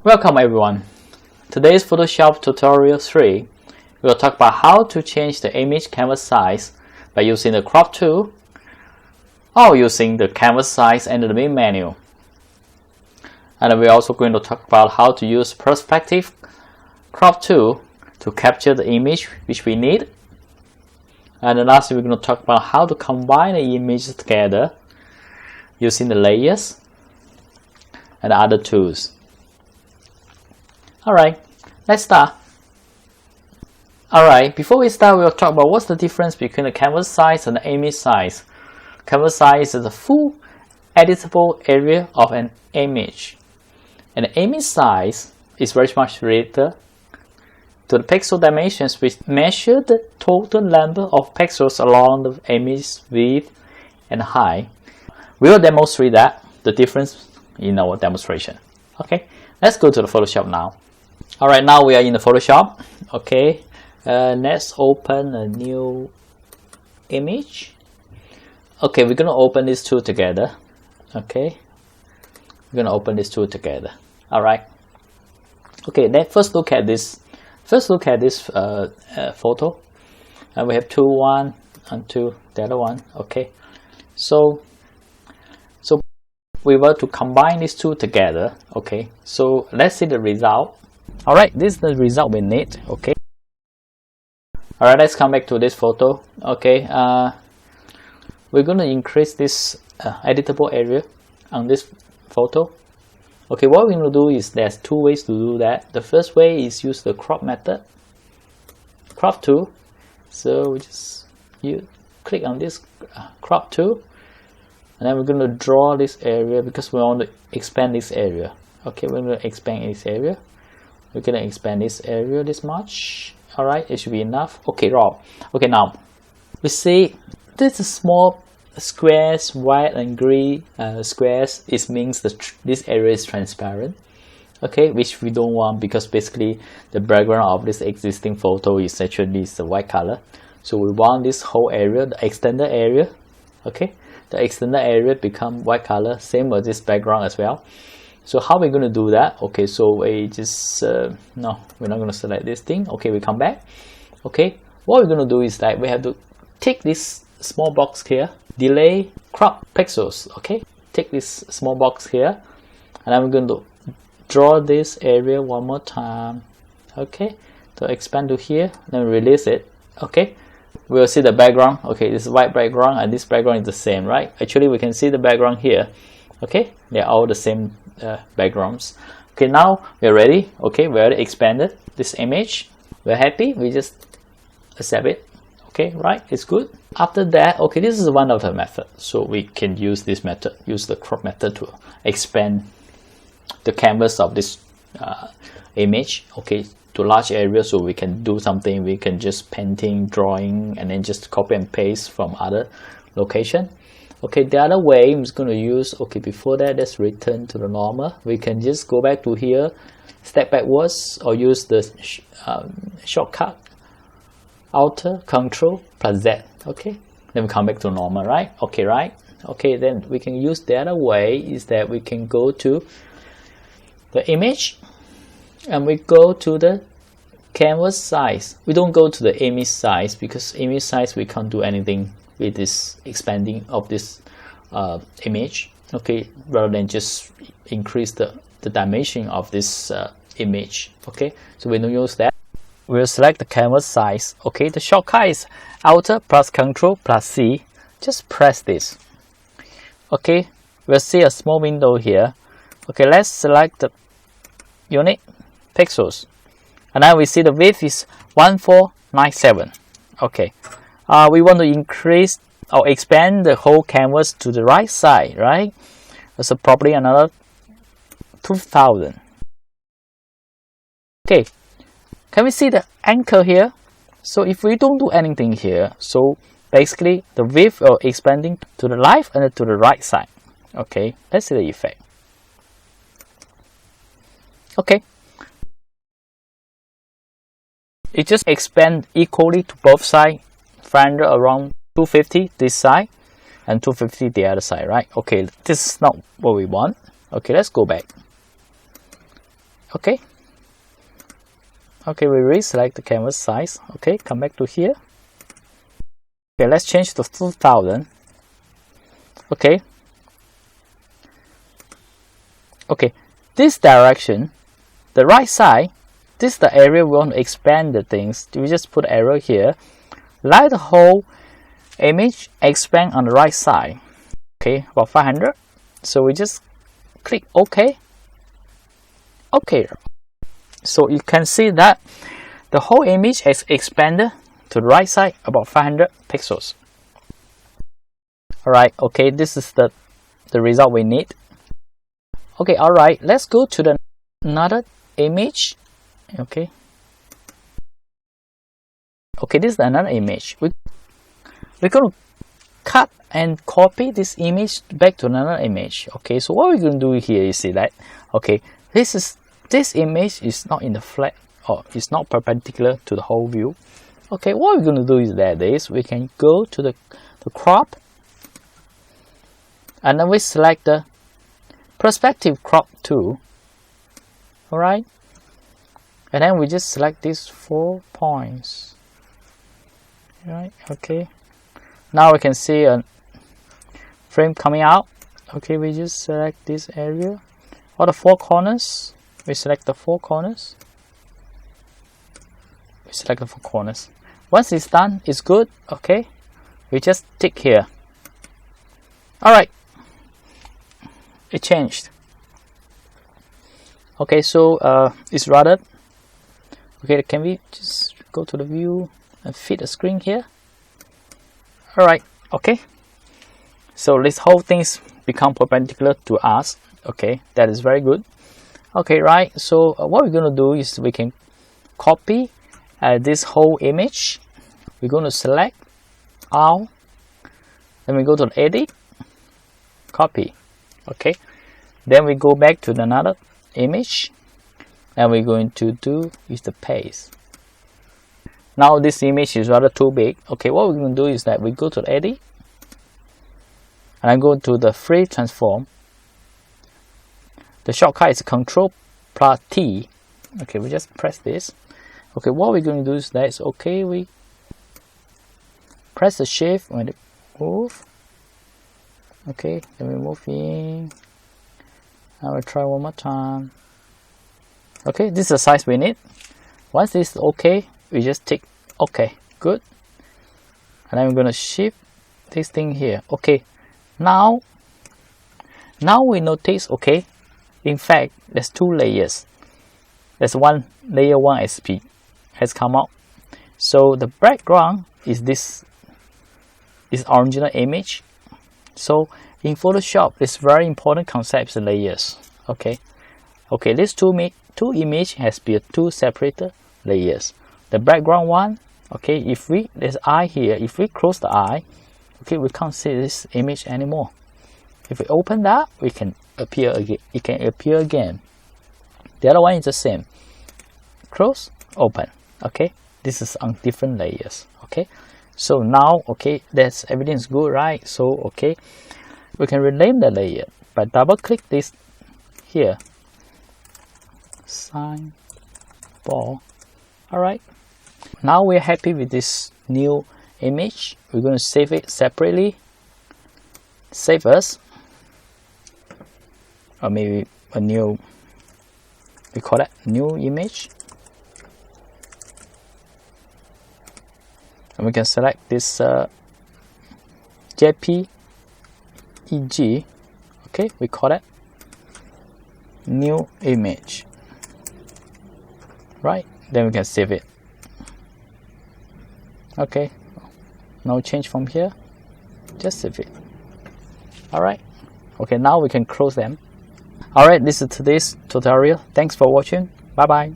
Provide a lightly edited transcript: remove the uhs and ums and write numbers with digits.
Welcome everyone. Today's Photoshop tutorial 3. We'll talk about how to change the image canvas size by using the crop tool or using the canvas size and the main menu. And we're also going to talk about how to use perspective crop tool to capture the image which we need. And then lastly, we're going to talk about how to combine the images together using the layers and other tools. Alright, let's start. Alright, before we start, we'll talk about what's the difference between the canvas size and the image size. Canvas size is the full editable area of an image. And the image size is very much related to the pixel dimensions, which measure the total number of pixels along the image width and height. We will demonstrate the difference in our demonstration. Okay, let's go to the Photoshop now. Alright, now we are in the Photoshop. Okay, let's open a new image. Okay, we're going to open these two together. Okay, we're going to open these two together. Alright. Okay, let's first look at this. Photo. And we have 2, 1, and 2, the other one. Okay, so we were to combine these two together. Okay, so let's see the result. Alright, this is the result we need. Okay, alright, let's come back to this photo. Okay, we're going to increase this editable area on this photo. Okay, what we're going to do is there's two ways to do that. The first way is use the crop method, crop tool. So you click on this crop tool, and then we're going to draw this area because we want to expand this area. Okay, we're going to expand this area. We're going to expand this area this much. Alright, it should be enough. Okay, raw. Okay, now we see this is small squares, white and green squares. It means that this area is transparent. Okay, which we don't want because basically the background of this existing photo is actually the white color. So we want this whole area, the extended area. Okay, the extended area become white color, same as this background as well. So how we're going to do that? Okay, so we just no, we're not going to select this thing. Okay, we come back. Okay, what we're going to do is that we have to take this small box here, delay crop pixels. Okay, take this small box here, and I'm going to draw this area one more time. Okay, to expand to here, then release it. Okay, we'll see the background. Okay, this white background and this background is the same, right? Actually, we can see the background here. Okay, they're all the same backgrounds. Okay, now we're ready. Okay, we already expanded this image. We're happy. We just accept it. Okay, right, it's good. After that, okay, this is one of the methods. So we can use this method, use the crop method to expand the canvas of this image, okay, to large area. So we can do something. We can just painting, drawing, and then just copy and paste from other location. Okay, the other way I'm just going to use, okay, before that, let's return to the normal. We can just go back to here, step backwards, or use the shortcut Alt Control plus Z. Okay, then we come back to normal, right? Okay, right? Okay, then we can use the other way is that we can go to the image and we go to the canvas size. We don't go to the image size because image size we can't do anything with this expanding of this image. Okay, rather than just increase the dimension of this image. Okay, so we don't use that. We'll select the canvas size. Okay, the shortcut is Alt plus Control plus C. Just press this. Okay, we'll see a small window here. Okay, let's select the unit pixels, and now we see the width is 1497. Okay, we want to increase or expand the whole canvas to the right side, right? So probably another 2000. Okay, can we see the anchor here? So if we don't do anything here, so basically the width are expanding to the left and to the right side. Okay, let's see the effect. Okay, it just expand equally to both sides, find around 250 this side and 250 the other side, right? Okay, this is not what we want. Okay, let's go back. Okay. Okay, we reselect the canvas size. Okay, come back to here. Okay, let's change to 2000. Okay. Okay, this direction, the right side, this is the area we want to expand the things. We just put arrow here. Let the whole image expand on the right side. Okay, about 500. So we just click OK. OK. So you can see that the whole image has expanded to the right side about 500 pixels. Alright, okay, this is the result we need. Okay, alright, let's go to another image. Okay. Okay, this is another image. We're going to cut and copy this image back to another image. Okay, so what we're going to do here, you see that? Okay, this image is not in the flat, or it's not perpendicular to the whole view. Okay, what we're going to do is that we can go to the crop, and then we select the perspective crop tool. Alright, and then we just select these 4 points. Right, okay. Now we can see a frame coming out. Okay, we just select this area. All the 4 corners. We select the 4 corners. We select the 4 corners. Once it's done, it's good. Okay, we just tick here. Alright, it changed. Okay, so it's routed. Okay, can we just go to the view and fit the screen here? Alright, okay. So this whole thing's become perpendicular to us. Okay, that is very good. Okay, right. So what we're going to do is we can copy this whole image. We're going to select all. Then we go to the edit, copy. Okay. Then we go back to another image, and we're going to do is the paste. Now this image is rather too big. Okay, what we're going to do is that we go to the edit, and I go to the free transform. The shortcut is Ctrl plus T. Okay, we just press this. Okay, what we're going to do is that okay, we press the shift when it move. Okay, then we move in. I will try one more time. Okay, this is the size we need. Once this is okay, we just tick OK. Good. And I'm going to shift this thing here. Okay, now we notice, okay, in fact, there's 2 layers. There's layer 1 SP has come out. So the background is this original image. So in Photoshop, it's very important concepts layers. Okay, these two image has been 2 separated layers. The background one, okay, there's eye here. If we close the eye, okay, we can't see this image anymore. If we open that, we can appear again. It can appear again. The other one is the same. Close, open. Okay, this is on different layers. Okay, so now, okay, everything's good, right? So okay, we can rename the layer by double click this here. Sign ball. All right. Now we're happy with this new image. We're going to save it separately. Save as, or maybe a new, we call it new image. And we can select this JPEG. Okay, we call it new image. Right, then we can save it. Okay, no change from here, just save it. Alright, okay, now we can close them. Alright, this is today's tutorial. Thanks for watching. Bye bye.